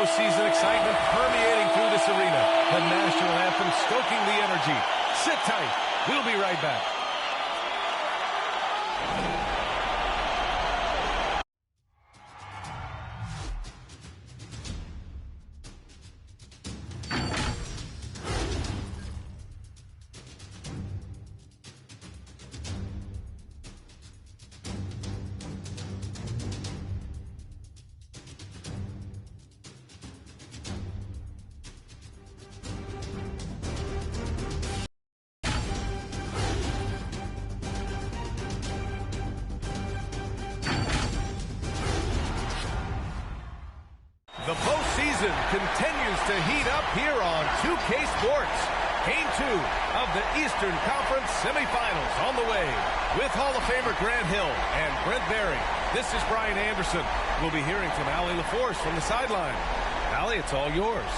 postseason excitement permeating through this arena. The national anthem stoking the energy. Sit tight. We'll be right back. The postseason continues to heat up here on 2K Sports. Game 2 of the Eastern Conference Semifinals on the way. With Hall of Famer Grant Hill and Brent Barry, this is Brian Anderson. We'll be hearing from Allie LaForce from the sideline. Allie, it's all yours.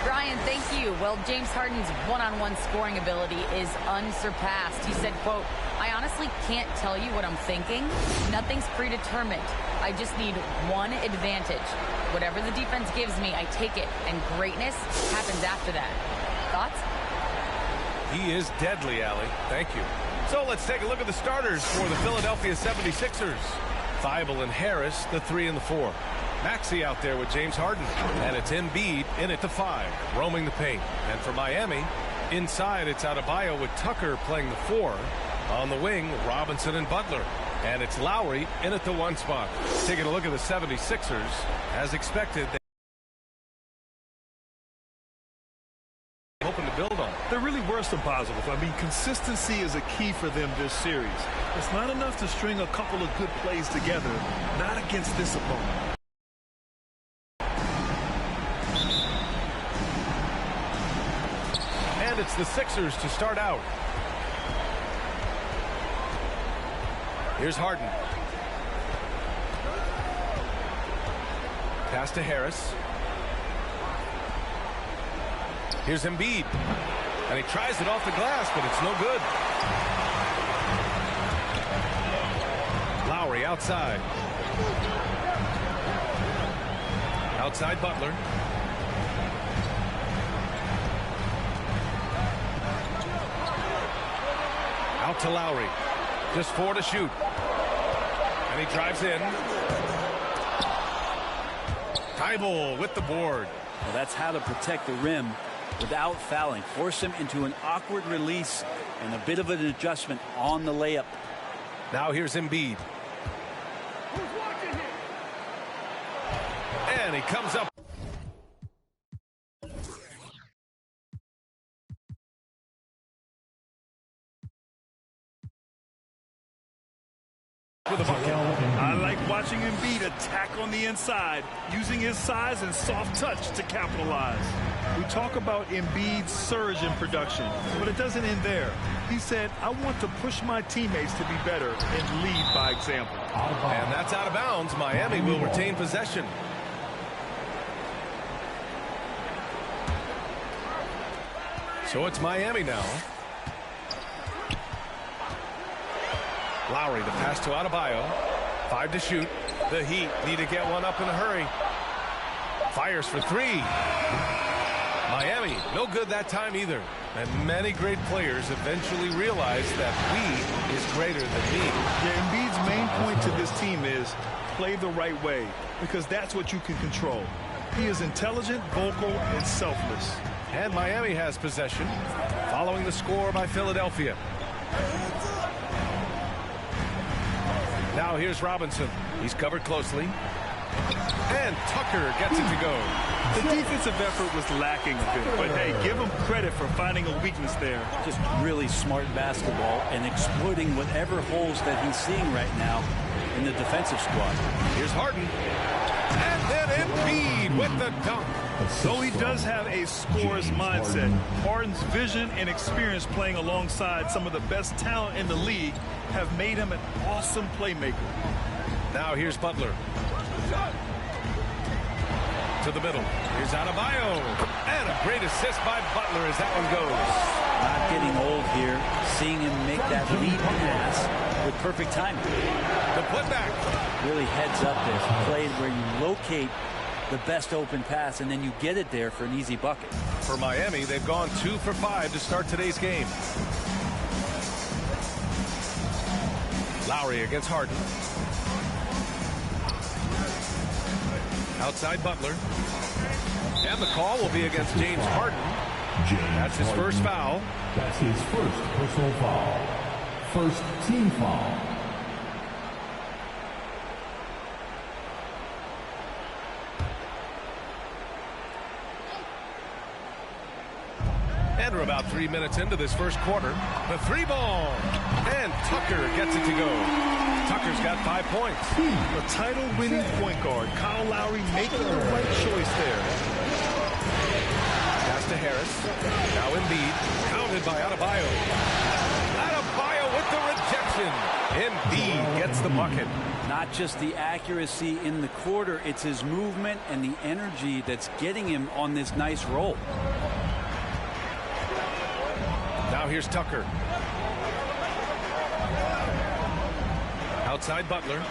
Brian, thank you. Well, James Harden's one-on-one scoring ability is unsurpassed. He said, quote, "I honestly can't tell you what I'm thinking. Nothing's predetermined. I just need one advantage. Whatever the defense gives me, I take it, and greatness happens after that." Thoughts? He is deadly, Allie. Thank you. So let's take a look at the starters for the Philadelphia 76ers. Thibault and Harris, the 3 and the 4. Maxey out there with James Harden. And it's Embiid in at the 5, roaming the paint. And for Miami, inside it's Adebayo with Tucker playing the 4. On the wing, Robinson and Butler. And it's Lowry in at the 1 spot. Taking a look at the 76ers. As expected, they're hoping to build on. There really were some positives. I mean, consistency is a key for them this series. It's not enough to string a couple of good plays together, not against this opponent. And it's the Sixers to start out. Here's Harden. Pass to Harris. Here's Embiid. And he tries it off the glass, but it's no good. Lowry outside. Outside Butler. Out to Lowry. Just 4 to shoot. And he drives in. Thibault with the board. Well, that's how to protect the rim without fouling. Force him into an awkward release and a bit of an adjustment on the layup. Now here's Embiid. And he comes up. With a bucket. I like watching Embiid attack on the inside, using his size and soft touch to capitalize. We talk about Embiid's surge in production, but it doesn't end there. He said, "I want to push my teammates to be better and lead by example." And that's out of bounds. Miami will retain possession. So it's Miami now. Lowry, the pass to Adebayo. 5 to shoot. The Heat need to get one up in a hurry. Fires for 3. Miami, no good that time either. And many great players eventually realize that we is greater than me. Yeah, Embiid's main point to this team is play the right way, because that's what you can control. He is intelligent, vocal, and selfless. And Miami has possession, following the score by Philadelphia. Now here's Robinson. He's covered closely. And Tucker gets it to go. The defensive effort was lacking a bit, but hey, give him credit for finding a weakness there. Just really smart basketball and exploiting whatever holes that he's seeing right now in the defensive squad. Here's Harden. And then Embiid with the dunk. Though he does have a scorer's mindset, Harden's vision and experience playing alongside some of the best talent in the league have made him an awesome playmaker. Now here's Butler. To the middle. Here's Adebayo. And a great assist by Butler as that one goes. Not getting old here. Seeing him make that lead pass with perfect timing. The putback. Really heads up this play where you locate the best open pass, and then you get it there for an easy bucket. For Miami, they've gone 2 for 5 to start today's game. Lowry against Harden. Outside Butler. And the call will be against James Harden. That's his first foul. That's his first personal foul. First team foul. And we're about 3 minutes into this first quarter. The 3-ball. And Tucker gets it to go. Tucker's got 5 points. A title-winning point guard. Kyle Lowry making the right choice there. Pass to Harris. Now Embiid. Counted by Adebayo. Adebayo with the rejection. Embiid gets the bucket. Not just the accuracy in the quarter, it's his movement and the energy that's getting him on this nice roll. Now here's Tucker. Outside Butler.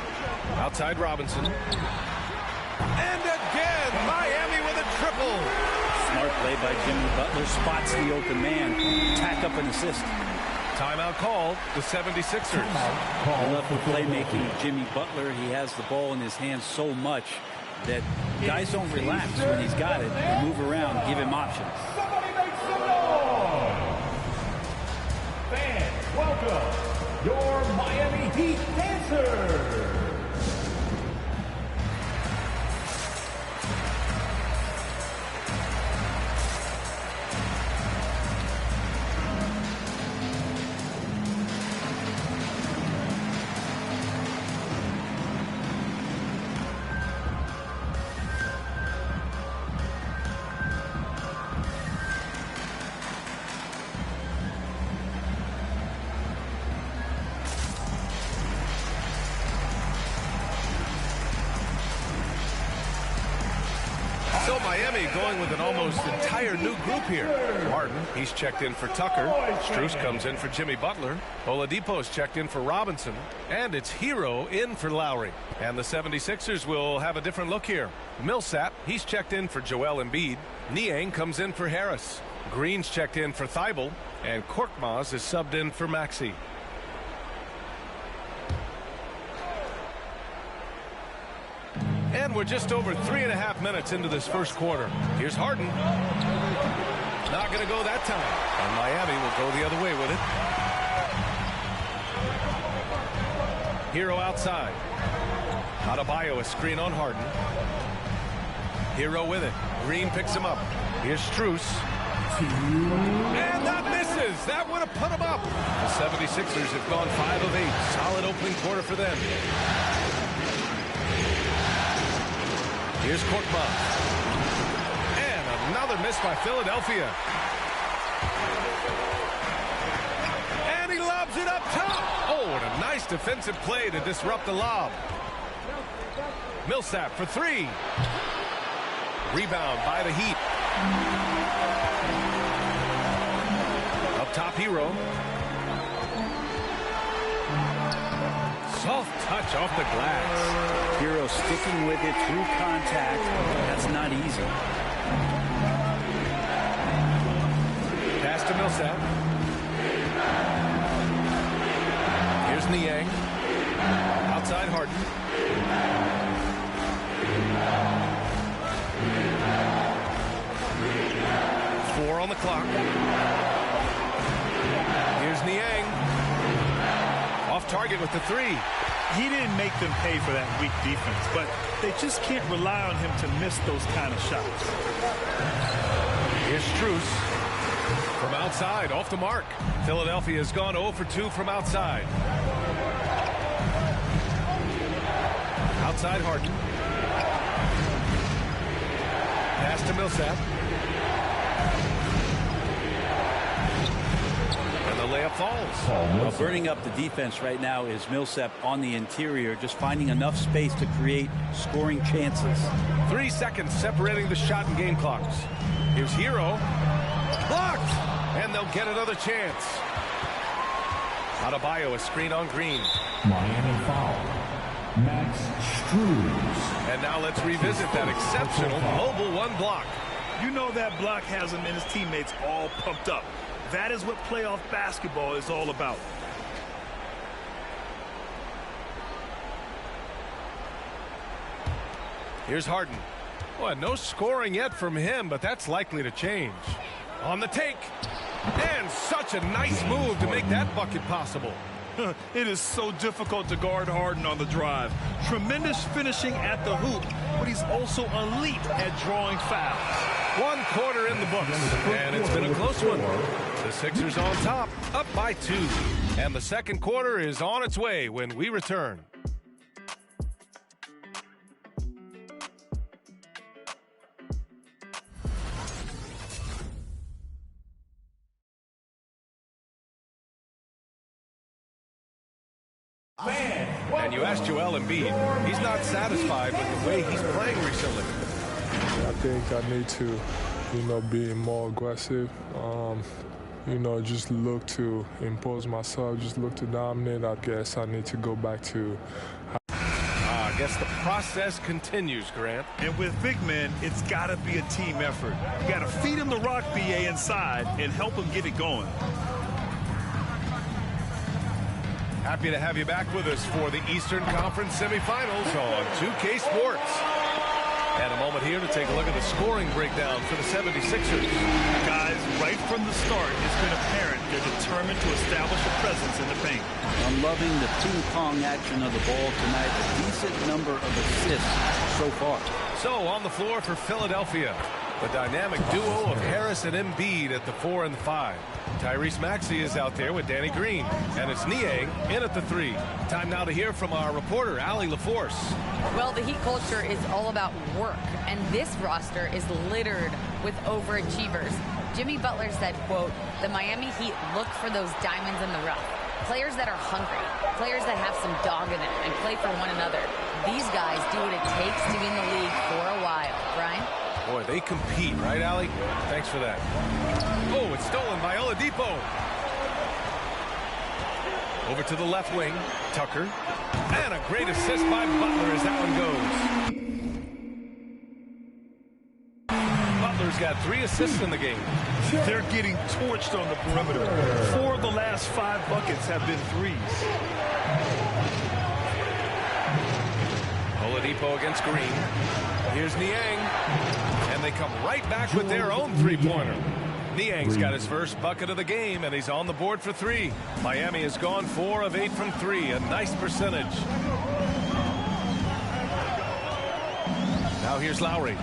Outside Robinson. And again, Miami with a triple. Smart play by Jimmy Butler. Spots the open man. Tack up an assist. Timeout called. The 76ers. I love the playmaking of Jimmy Butler. He has the ball in his hands so much that guys don't relax when he's got it. They move around, give him options. Fans, welcome your Miami Heat dancers. So Miami going with an almost entire new group here. Martin, he's checked in for Tucker. Strus comes in for Jimmy Butler. Oladipo's checked in for Robinson. And it's Hero in for Lowry. And the 76ers will have a different look here. Millsap, he's checked in for Joel Embiid. Niang comes in for Harris. Green's checked in for Thibault. And Korkmaz is subbed in for Maxey. And we're just over 3.5 minutes into this first quarter. Here's Harden. Not going to go that time. And Miami will go the other way with it. Hero outside. Adebayo, a screen on Harden. Hero with it. Green picks him up. Here's Strus. And that misses. That would have put him up. The 76ers have gone 5 of 8. Solid opening quarter for them. Here's Korkmaz. And another miss by Philadelphia. And he lobs it up top. Oh, what a nice defensive play to disrupt the lob. Millsap for 3. Rebound by the Heat. Up top, Hero. Soft touch off the glass. Hero sticking with it through contact. That's not easy. Pass to Millsap. Here's Niang. Outside Harden. Four on the clock. Here's Niang. Off target with the 3. He didn't make them pay for that weak defense, but they just can't rely on him to miss those kind of shots. Here's Strus. From outside, off the mark. Philadelphia has gone 0 for 2 from outside. Outside Harden. Pass to Millsap. And the layup falls. Well, burning up the defense right now is Millsap on the interior, just finding enough space to create scoring chances. 3 seconds separating the shot and game clocks. Here's Hero. Blocked! And they'll get another chance. Adebayo, a screen on Green. Miami foul. Max Struz. And now let's revisit that exceptional mobile one block. You know that block has him and his teammates all pumped up. That is what playoff basketball is all about. Here's Harden. Boy, no scoring yet from him, but that's likely to change. On the take. And such a nice move to make that bucket possible. It is so difficult to guard Harden on the drive. Tremendous finishing at the hoop, but he's also elite at drawing fouls. 1 quarter in the books, and it's been a close one. The Sixers on top, up by 2. And the second quarter is on its way when we return. And you asked Joel Embiid. He's not satisfied with the way he's playing recently. I think I need to, be more aggressive. Just look to impose myself, just look to dominate. I guess I need to go back to... I guess the process continues, Grant. And with big men, it's got to be a team effort. You got to feed him the rock, BA, inside and help him get it going. Happy to have you back with us for the Eastern Conference Semifinals on 2K Sports. And a moment here to take a look at the scoring breakdown for the 76ers. Guys, right from the start, it's been apparent they're determined to establish a presence in the paint. I'm loving the ping-pong action of the ball tonight. A decent number of assists so far. So, on the floor for Philadelphia, the dynamic duo of Harris and Embiid at the 4 and the 5. Tyrese Maxey is out there with Danny Green, and it's Niang in at the 3. Time now to hear from our reporter, Allie LaForce. Well, the Heat culture is all about work, and this roster is littered with overachievers. Jimmy Butler said, quote, the Miami Heat look for those diamonds in the rough. Players that are hungry, players that have some dog in them and play for one another. These guys do what it takes to be in the league for a while. Brian? Boy, they compete, right, Allie? Thanks for that. Oh, it's stolen by Oladipo. Over to the left wing, Tucker. And a great assist by Butler as that one goes. Butler's got 3 assists in the game. They're getting torched on the perimeter. 4 of the last 5 buckets have been threes. Oladipo against Green. Here's Niang. And they come right back with their own three-pointer. Niang's got his first bucket of the game, and he's on the board for 3. Miami has gone 4 of 8 from 3, a nice percentage. Now here's Lowry,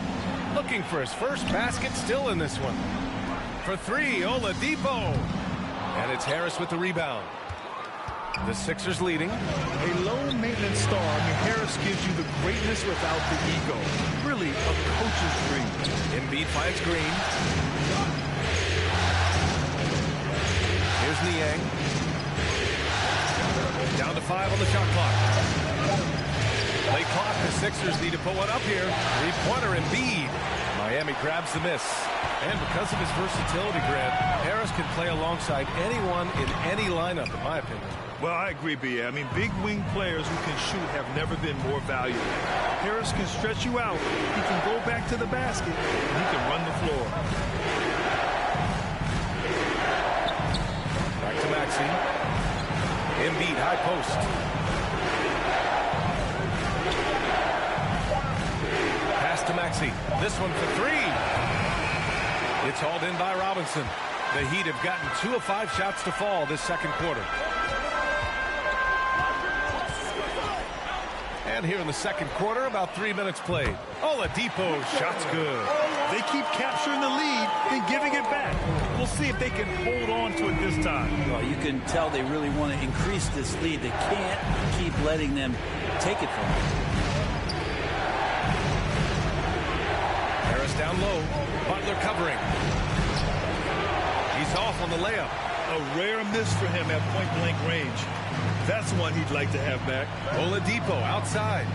looking for his first basket, still in this one. For 3, Oladipo. And it's Harris with the rebound. The Sixers leading. A low-maintenance star. Harris gives you the greatness without the ego. Really a coach's dream. Embiid finds Green. Here's Niang. Down to 5 on the shot clock. Late clock. The Sixers need to put one up here. Three-pointer Embiid. Miami grabs the miss. And because of his versatility, Grant, Harris can play alongside anyone in any lineup, in my opinion. Well, I agree, B.A. Big wing players who can shoot have never been more valuable. Harris can stretch you out. He can go back to the basket. And he can run the floor. Back to Maxey. Embiid, high post. Pass to Maxey. This one for 3. It's hauled in by Robinson. The Heat have gotten 2 of 5 shots to fall this second quarter. And here in the second quarter, about 3 minutes played. Oladipo, shot's good. They keep capturing the lead, then giving it back. We'll see if they can hold on to it this time. Well, you can tell they really want to increase this lead. They can't keep letting them take it from them. Harris down low. Butler covering. He's off on the layup. A rare miss for him at point-blank range. That's one he'd like to have back. Oladipo outside.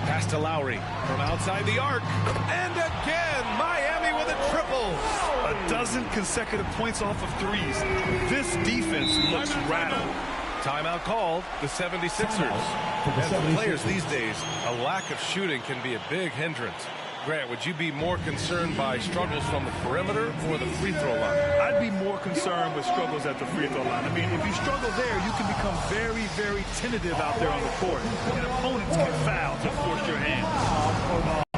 Pass to Lowry from outside the arc. And again, Miami with a triple. A dozen consecutive points off of threes. This defense looks rattled. Timeout called, the 76ers. And for players these days, a lack of shooting can be a big hindrance. Grant, would you be more concerned by struggles from the perimeter or the free throw line? I'd be more concerned with struggles at the free throw line. I mean, if you struggle there, you can become very, very tentative out there on the court. And opponents can foul to force your hands.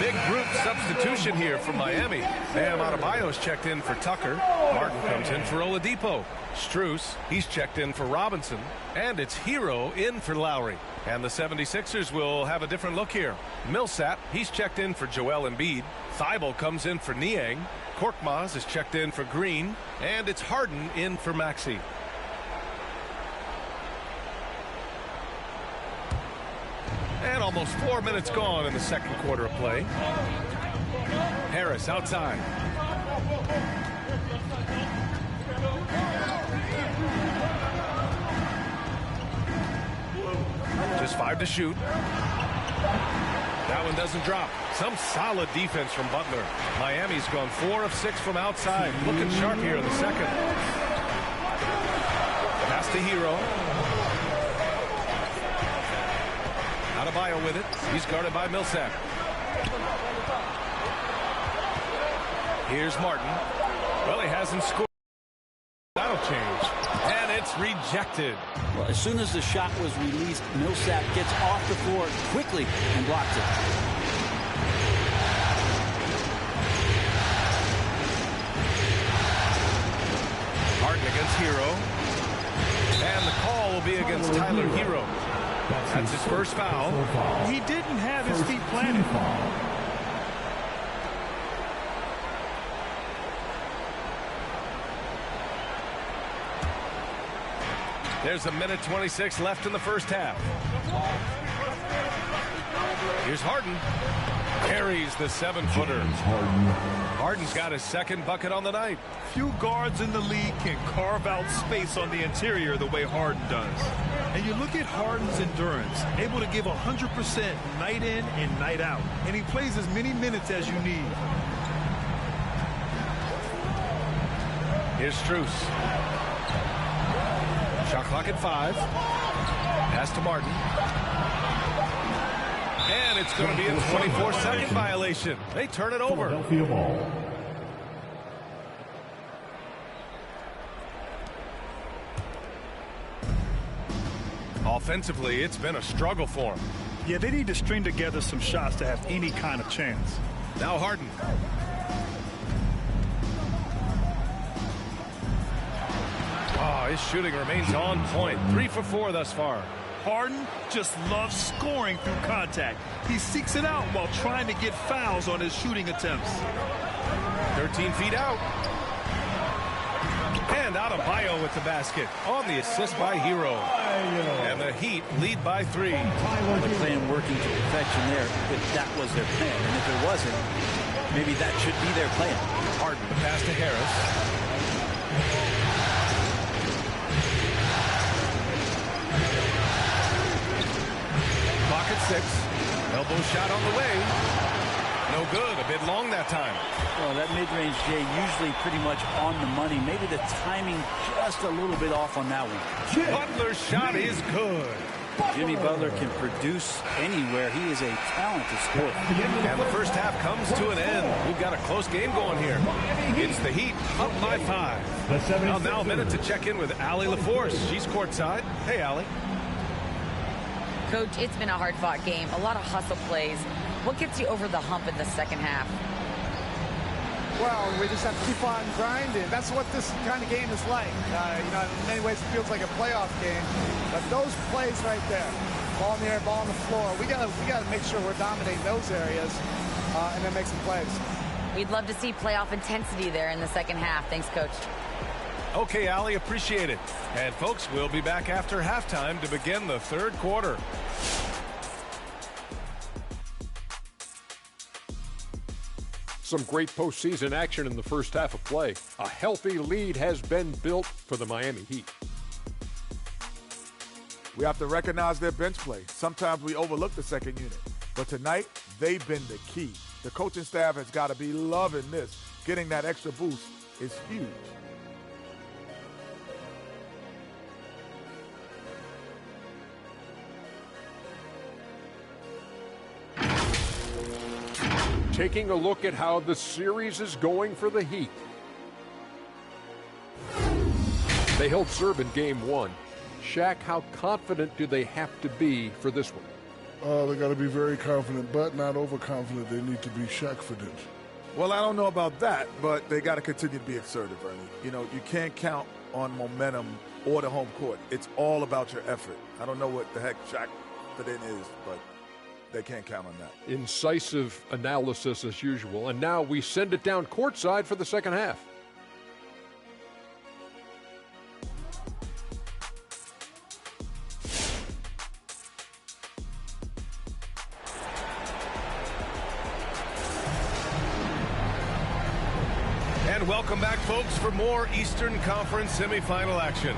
Big group substitution here for Miami. Bam Adebayo's checked in for Tucker. Martin comes in for Oladipo. Strus, he's checked in for Robinson. And it's Hero in for Lowry. And the 76ers will have a different look here. Millsap, he's checked in for Joel Embiid. Thibault comes in for Niang. Korkmaz is checked in for Green. And it's Harden in for Maxey. And almost 4 minutes gone in the second quarter of play. Harris outside. Just 5 to shoot. That one doesn't drop. Some solid defense from Butler. Miami's gone 4 of 6 from outside. Looking sharp here in the second. Pass to Hero. Adebayo with it. He's guarded by Millsap. Here's Martin. Well, he hasn't scored. That'll change. And it's rejected. Well, as soon as the shot was released, Millsap gets off the floor quickly and blocks it. Harden against Hero. And the call will be against Tyler Hero. That's his first foul. He didn't have his feet planted. There's a minute 26 left in the first half. Here's Harden. Carries the 7-footer. Harden's got his second bucket on the night. Few guards in the league can carve out space on the interior the way Harden does. And you look at Harden's endurance, able to give 100% night in and night out. And he plays as many minutes as you need. Here's Strus. Shot clock at 5. Pass to Martin. And it's going to be a 24-second violation. They turn it over. Philadelphia ball. Offensively, it's been a struggle for them. Yeah, they need to string together some shots to have any kind of chance. Now Harden. Oh, his shooting remains on point. 3 for 4 thus far. Harden just loves scoring through contact. He seeks it out while trying to get fouls on his shooting attempts. 13 feet out. And Adebayo with the basket on the assist by Hero. And the Heat lead by 3. The plan working to perfection there, if that was their plan. And if it wasn't, maybe that should be their plan. Harden, the pass to Harris. Clock at 6. Elbow shot on the way. No good. A bit long that time. Well, that mid-range, Jay, usually pretty much on the money. Maybe the timing just a little bit off on that one. Butler's shot is good. Jimmy Butler can produce anywhere. He is a talented scorer. And the first half comes to an end. We've got a close game going here. It's the Heat up by 5. Now a minute to check in with Allie LaForce. She's courtside. Hey, Allie. Coach, it's been a hard-fought game. A lot of hustle plays. What gets you over the hump in the second half? Well, we just have to keep on grinding. That's what this kind of game is like. In many ways, it feels like a playoff game. But those plays right there, ball in the air, ball on the floor, we gotta make sure we're dominating those areas and then make some plays. We'd love to see playoff intensity there in the second half. Thanks, Coach. Okay, Allie, appreciate it. And, folks, we'll be back after halftime to begin the third quarter. Some great postseason action in the first half of play. A healthy lead has been built for the Miami Heat. We have to recognize their bench play. Sometimes we overlook the second unit. But tonight, they've been the key. The coaching staff has got to be loving this. Getting that extra boost is huge. Taking a look at how the series is going for the Heat. They held serve in game 1. Shaq, how confident do they have to be for this one? They got to be very confident, but not overconfident. They need to be Shaq-fident. Well, I don't know about that, but they got to continue to be assertive, Ernie. You can't count on momentum or the home court. It's all about your effort. I don't know what the heck Shaq-fident is, but they can't count on that. Incisive analysis as usual. And now we send it down courtside for the second half. And welcome back, folks, for more Eastern Conference semifinal action.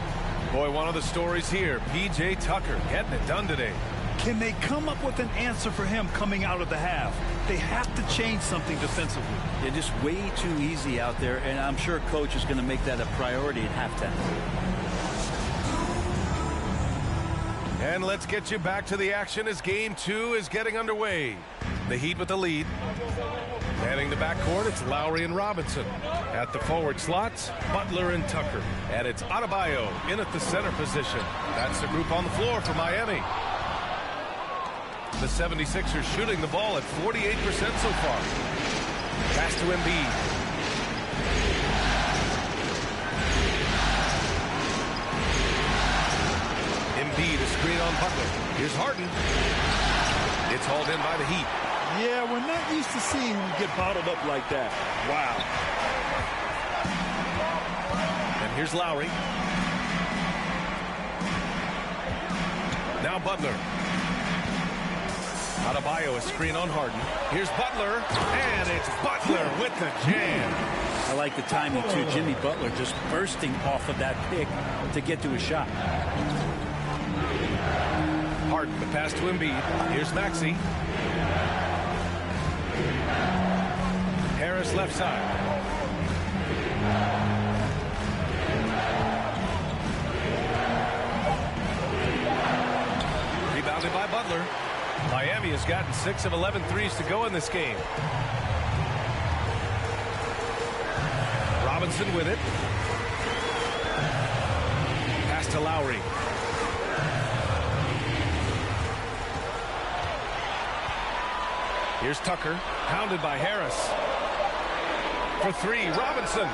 Boy, one of the stories here, P.J. Tucker getting it done today. Can they come up with an answer for him coming out of the half? They have to change something defensively. They're just way too easy out there, and I'm sure Coach is going to make that a priority at halftime. And let's get you back to the action as game 2 is getting underway. The Heat with the lead. Manning the backcourt, it's Lowry and Robinson. At the forward slots, Butler and Tucker. And it's Adebayo in at the center position. That's the group on the floor for Miami. The 76ers shooting the ball at 48% so far. Pass to Embiid. Embiid, a screen on Butler. Here's Harden. It's hauled in by the Heat. Yeah, we're not used to seeing him get bottled up like that. Wow. And here's Lowry. Now Butler. Adebayo, a screen on Harden. Here's Butler, and it's Butler with the jam. I like the timing, too. Jimmy Butler just bursting off of that pick to get to a shot. Harden, the pass to Embiid. Here's Maxey. Harris left side. Rebounded by Butler. Miami has gotten 6 of 11 threes to go in this game. Robinson with it. Pass to Lowry. Here's Tucker, pounded by Harris. For 3, Robinson.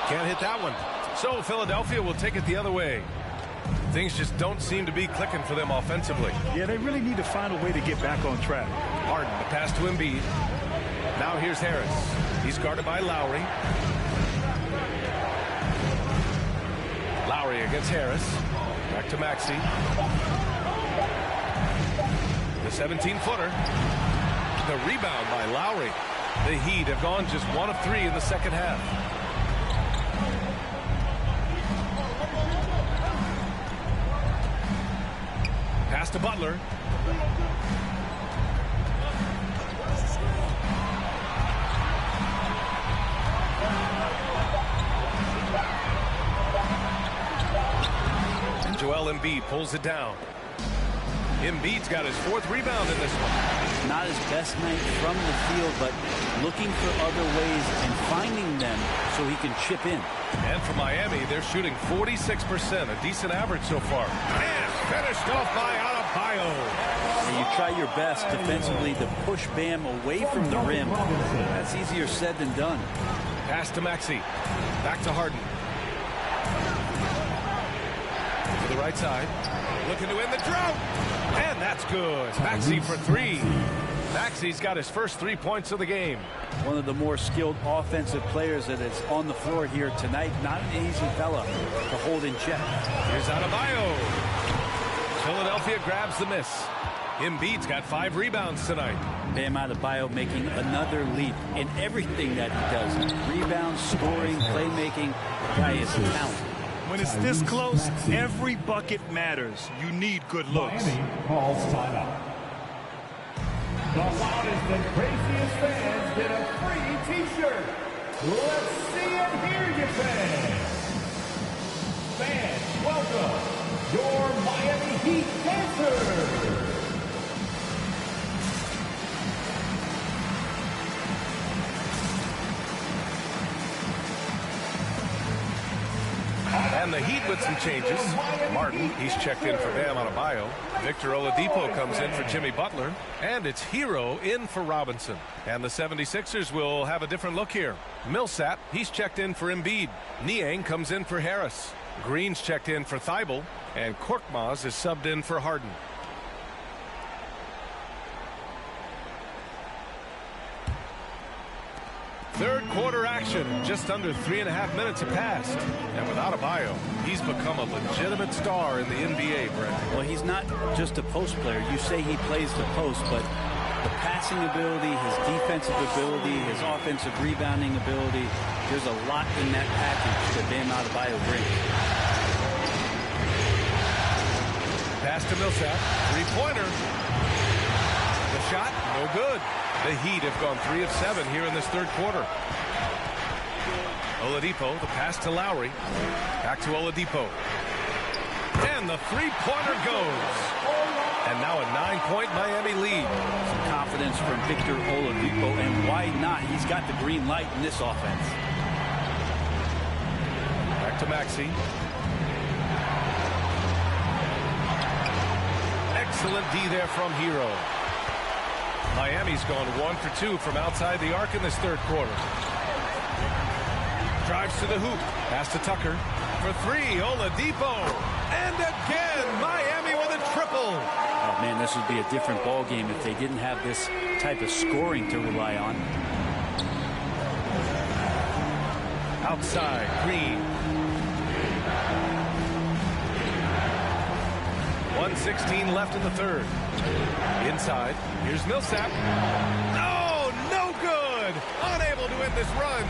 Can't hit that one. So Philadelphia will take it the other way. Things just don't seem to be clicking for them offensively. Yeah, they really need to find a way to get back on track. Harden, the pass to Embiid. Now here's Harris. He's guarded by Lowry. Lowry against Harris. Back to Maxey. The 17-footer. The rebound by Lowry. The Heat have gone just 1 of 3 in the second half. Pass to Butler. And Joel Embiid pulls it down. Embiid's got his 4th rebound in this one. Not his best night from the field, but looking for other ways and finding them so he can chip in. And for Miami, they're shooting 46%, a decent average so far. And finished off by Adebayo. And you try your best defensively to push Bam away from the rim. That's easier said than done. Pass to Maxey. Back to Harden. To the right side. Looking to win the drought. And that's good. Maxey for 3. Maxey's got his first 3 points of the game. One of the more skilled offensive players that is on the floor here tonight. Not an easy fella to hold in check. Here's Adebayo. Philadelphia grabs the miss. Embiid's got 5 rebounds tonight. Bam Adebayo making another leap in everything that he does. Rebounds, scoring, playmaking. The guy is talented. When it's this close, every bucket matters. You need good looks. Miami calls timeout. The loudest and craziest fans get a free T-shirt. Let's see and hear you, fans. Fans, welcome your Miami Heat dancers. And the Heat with some changes. Martin, he's checked in for Bam Adebayo. Victor Oladipo comes in for Jimmy Butler. And it's Hero in for Robinson. And the 76ers will have a different look here. Millsap, he's checked in for Embiid. Niang comes in for Harris. Green's checked in for Thibault. And Korkmaz is subbed in for Harden. Third quarter action. Just under 3.5 minutes have passed. And with Adebayo, he's become a legitimate star in the NBA, Brent. Well, he's not just a post player. You say he plays the post, but the passing ability, his defensive ability, his offensive rebounding ability, there's a lot in that package that Bam Adebayo brings. Pass to Millsap. Three-pointer. The shot, no good. The Heat have gone 3 of 7 here in this third quarter. Oladipo, the pass to Lowry. Back to Oladipo. And the three-pointer goes. And now a 9-point Miami lead. Some confidence from Victor Oladipo, and why not? He's got the green light in this offense. Back to Maxey. Excellent D there from Hero. Miami's gone 1 for 2 from outside the arc in this third quarter. Drives to the hoop. Pass to Tucker. For 3, Oladipo. And again, Miami with a triple. Oh, man, this would be a different ball game if they didn't have this type of scoring to rely on. Outside, Green. 1:16 left in the third. Inside, here's Millsap. Oh, no good! Unable to end this run.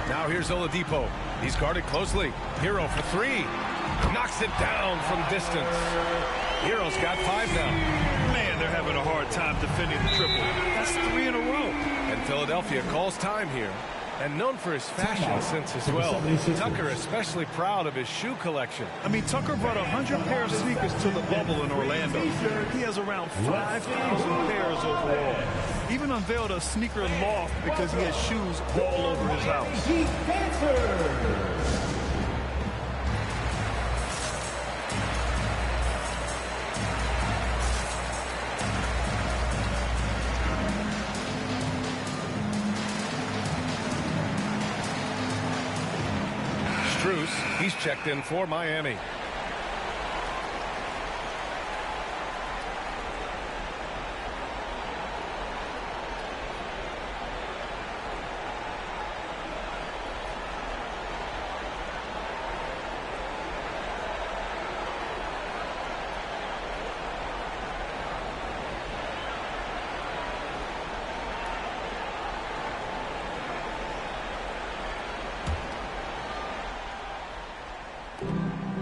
Now here's Oladipo. He's guarded closely. Hero for 3. Knocks it down from distance. Hero's got 5 now. Man, they're having a hard time defending the triple. That's 3 in a row. And Philadelphia calls time here. And known for his fashion sense as well. Tucker especially proud of his shoe collection. I mean, Tucker brought 100 pair of sneakers to the bubble in Orlando. He has around 5,000 pairs overall. Even unveiled a sneaker loft because he has shoes all over his house. He's checked in for Miami.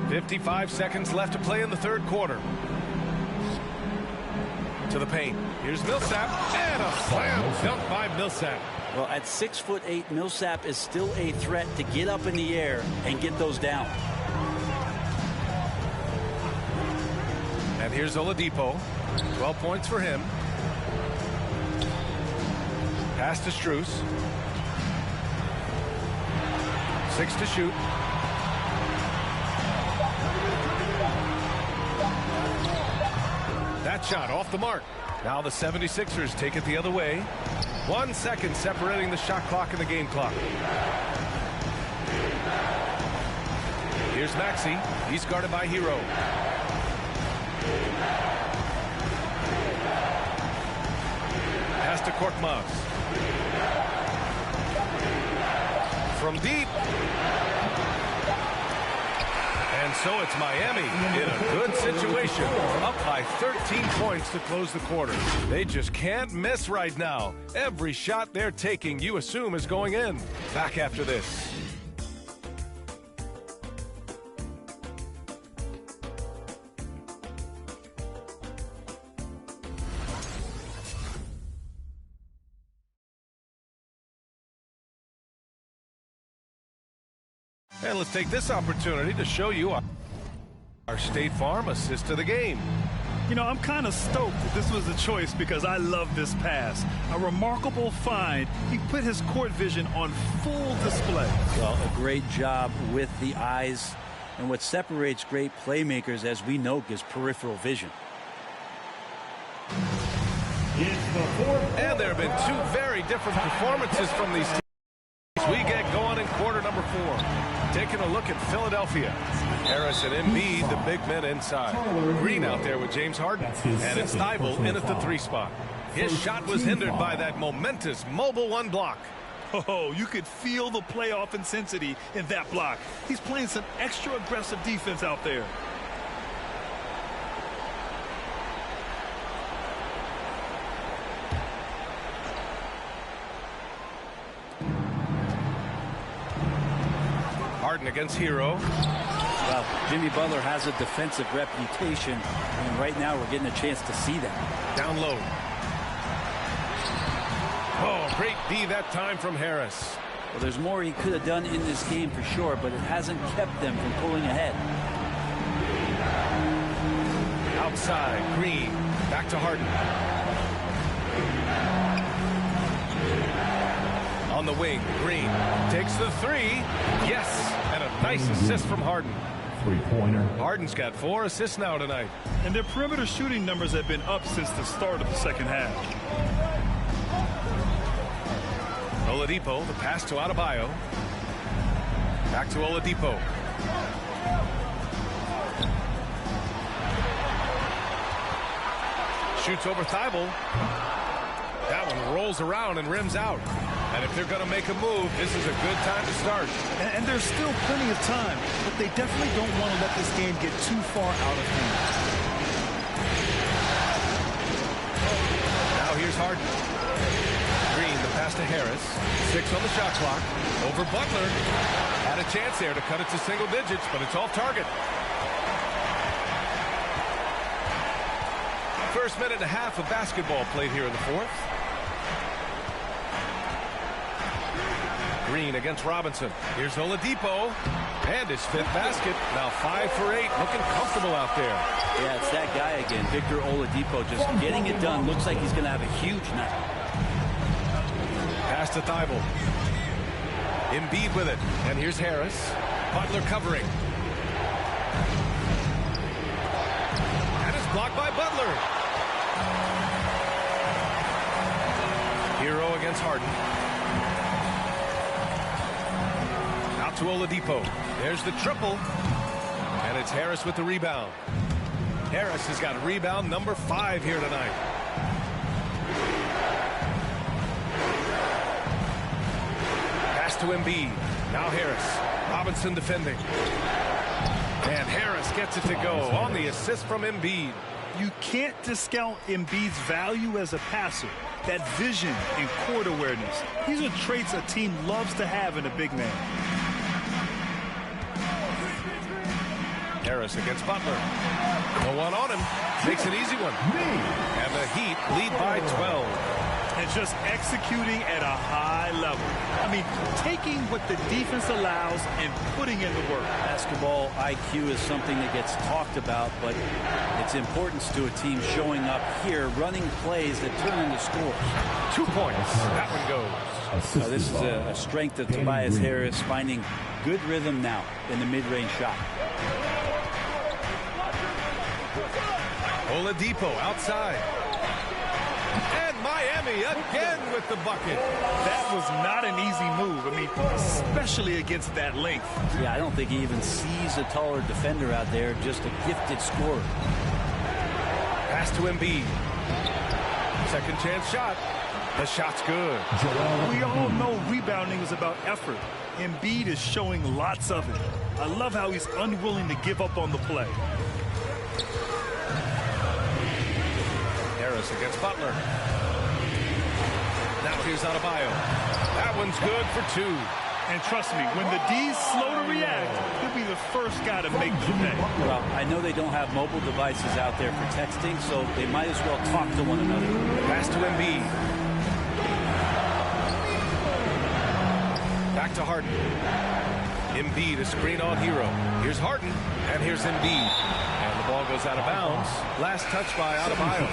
.55 seconds left to play in the third quarter. To the paint. Here's Millsap. And a slam dunk by Millsap. Well, at 6'8", Millsap is still a threat to get up in the air and get those down. And here's Oladipo. 12 points for him. Pass to Strus. 6 to shoot. That shot off the mark. Now the 76ers take it the other way. 1 second separating the shot clock and the game clock. Here's Maxey. He's guarded by Hero. Pass to Korkmaz. From deep. And so it's Miami in a good situation. Up by 13 points to close the quarter. They just can't miss right now. Every shot they're taking, you assume, is going in. Back after this. And let's take this opportunity to show you our State Farm assist of the game. You know, I'm kind of stoked that this was a choice because I love this pass. A remarkable find. He put his court vision on full display. Well, a great job with the eyes. And what separates great playmakers, as we know, is peripheral vision. And there have been two very different performances from these teams. We get going in quarter number 4. Taking a look at Philadelphia. Harris and Embiid, the big men inside. Green out there with James Harden. And it's Thibault in at the 3 spot. His shot was hindered by that momentous mobile 1 block. Oh, you could feel the playoff intensity in that block. He's playing some extra aggressive defense out there. Harden against Hero. Well, Jimmy Butler has a defensive reputation, and right now we're getting a chance to see that. Down low. Oh, great D that time from Harris. Well, there's more he could have done in this game for sure, but it hasn't kept them from pulling ahead. Outside, Green. Back to Harden. On the wing, Green takes the 3. Yes, and a nice assist from Harden. Three-pointer. Harden's got 4 assists now tonight. And their perimeter shooting numbers have been up since the start of the second half. Oladipo, the pass to Adebayo. Back to Oladipo. Shoots over Thibault. That one rolls around and rims out. And if they're going to make a move, this is a good time to start. And there's still plenty of time, but they definitely don't want to let this game get too far out of hand. Now here's Harden. Green, the pass to Harris. 6 on the shot clock. Over Butler. Had a chance there to cut it to single digits, but it's off target. First minute and a half of basketball played here in the 4th. Green against Robinson. Here's Oladipo. And his 5th basket. Now 5 for 8. Looking comfortable out there. Yeah, it's that guy again, Victor Oladipo, just getting it done. Looks like he's going to have a huge night. Pass to Thibault. Embiid with it. And here's Harris. Butler covering. And it's blocked by Butler. Hero against Harden. Out to Oladipo. There's the triple. And it's Harris with the rebound. Harris has got rebound number 5 here tonight. Pass to Embiid. Now Harris. Robinson defending. And Harris gets it to go on the assist from Embiid. You can't discount Embiid's value as a passer. That vision and court awareness. These are traits a team loves to have in a big man. Harris against Butler. No one on him. Makes an easy one. And the Heat lead by 12. And just executing at a high level. I mean, taking what the defense allows and putting in the work. Basketball IQ is something that gets talked about, but its importance to a team showing up here, running plays that turn into scores. 2 points. That one goes. Now, this is a strength of Tobias Harris, finding good rhythm now in the mid-range shot. Oladipo outside. And Miami again with the bucket. That was not an easy move. I mean, especially against that length. Yeah, I don't think he even sees a taller defender out there, just a gifted scorer. Pass to Embiid. Second chance shot. The shot's good. We all know rebounding is about effort. Embiid is showing lots of it. I love how he's unwilling to give up on the play. Harris against Butler. Now here's Adebayo. That one's good for 2. And trust me, when the D's slow to react, he'll be the first guy to make the pay. Well, I know they don't have mobile devices out there for texting, so they might as well talk to one another. Pass to Embiid. Back to Harden. Embiid, a screen on Hero. Here's Harden, and here's Embiid. And the ball goes out of bounds. Last touch by Adebayo.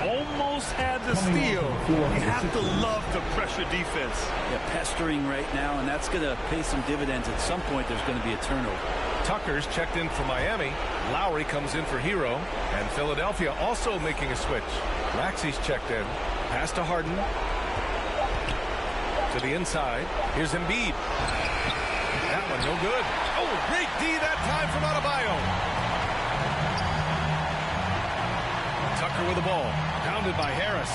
Almost had the steal. You have to love the pressure defense. Yeah, pestering right now, and that's going to pay some dividends. At some point, there's going to be a turnover. Tucker's checked in for Miami. Lowry comes in for Hero. And Philadelphia also making a switch. Maxey's checked in. Pass to Harden. To the inside. Here's Embiid. That one no good. Oh, great D that time from Adebayo. Tucker with the ball. Pounded by Harris.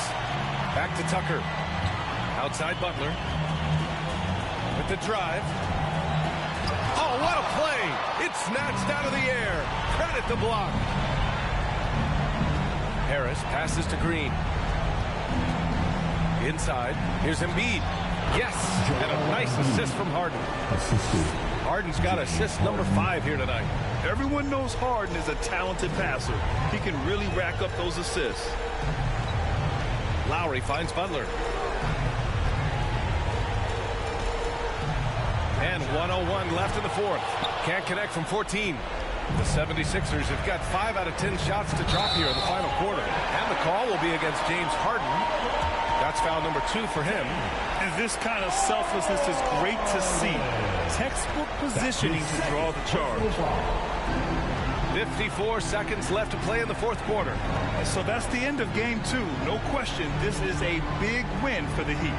Back to Tucker. Outside Butler. With the drive. Oh, what a play. It's snatched out of the air. Credit the block. Harris passes to Green. Inside. Here's Embiid. Yes, and a nice assist from Harden. Harden's got assist number 5 here tonight. Everyone knows Harden is a talented passer. He can really rack up those assists. Lowry finds Butler. And 1:01 left in the fourth. Can't connect from 14. The 76ers have got 5 out of 10 shots to drop here in the final quarter. And the call will be against James Harden. That's foul number 2 for him. And this kind of selflessness is great to see. Textbook positioning to draw the charge. 54 seconds left to play in the fourth quarter. So that's the end of game 2. No question, this is a big win for the Heat.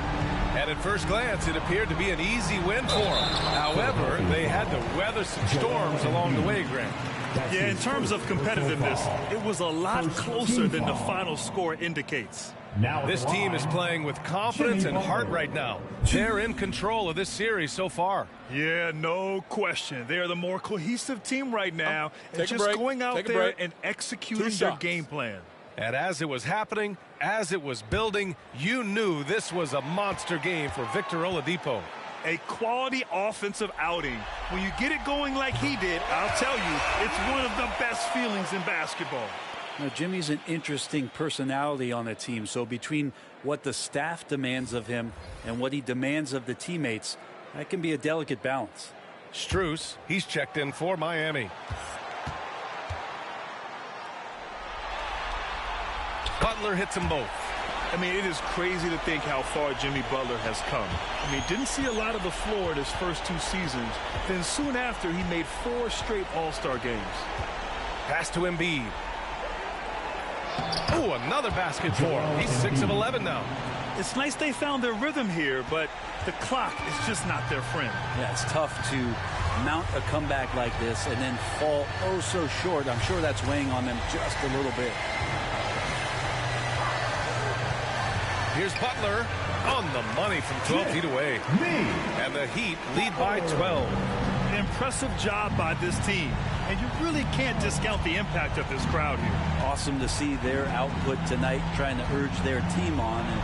And at first glance, it appeared to be an easy win for them. However, they had to weather some storms along the way, Grant. Yeah, in terms of competitiveness, it was a lot closer than the final score indicates. This team is playing with confidence and heart right now. They're in control of this series so far. Yeah, no question. They're the more cohesive team right now. And just going out there and executing their game plan. And as it was happening, as it was building, you knew this was a monster game for Victor Oladipo. A quality offensive outing. When you get it going like he did, I'll tell you, it's one of the best feelings in basketball. Now, Jimmy's an interesting personality on the team, so between what the staff demands of him and what he demands of the teammates, that can be a delicate balance. Strus, he's checked in for Miami. Butler hits them both. I mean, it is crazy to think how far Jimmy Butler has come. I mean, didn't see a lot of the floor in his first 2 seasons. Then soon after, he made 4 straight All-Star games. Pass to Embiid. Oh, another basket for him. He's 6 of 11 now. It's nice they found their rhythm here, but the clock is just not their friend. Yeah, it's tough to mount a comeback like this and then fall oh so short. I'm sure that's weighing on them just a little bit. Here's Butler on the money from 12 feet away. And the Heat lead by 12. An impressive job by this team. And you really can't discount the impact of this crowd here. Awesome to see their output tonight, trying to urge their team on. And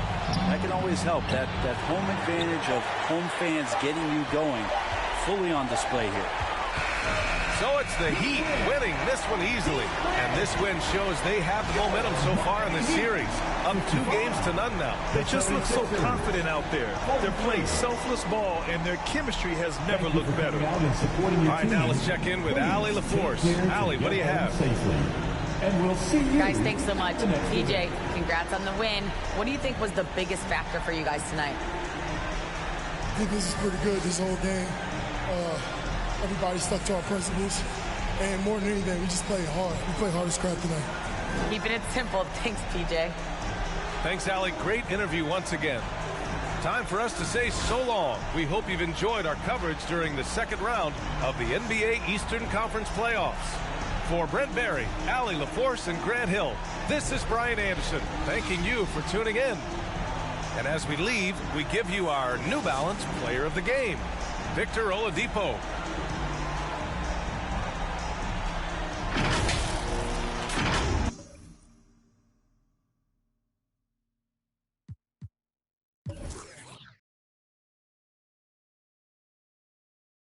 that can always help. That home advantage of home fans getting you going fully on display here. So it's the Heat winning this one easily. And this win shows they have the momentum so far in this series. Up 2-0 now. They just look so confident out there. They're playing selfless ball, and their chemistry has never looked better. All right, now let's check in with Allie LaForce. Allie, what do you have? And we'll see you. Guys, thanks so much. TJ, congrats on the win. What do you think was the biggest factor for you guys tonight? I think this is pretty good, this whole game. Everybody stuck to our principles. And more than anything, we just played hard. We played hard as crap tonight. Keeping it simple. Thanks, TJ. Thanks, Allie. Great interview once again. Time for us to say so long. We hope you've enjoyed our coverage during the second round of the NBA Eastern Conference playoffs. For Brent Barry, Allie LaForce, and Grant Hill, this is Brian Anderson thanking you for tuning in. And as we leave, we give you our New Balance Player of the Game, Victor Oladipo.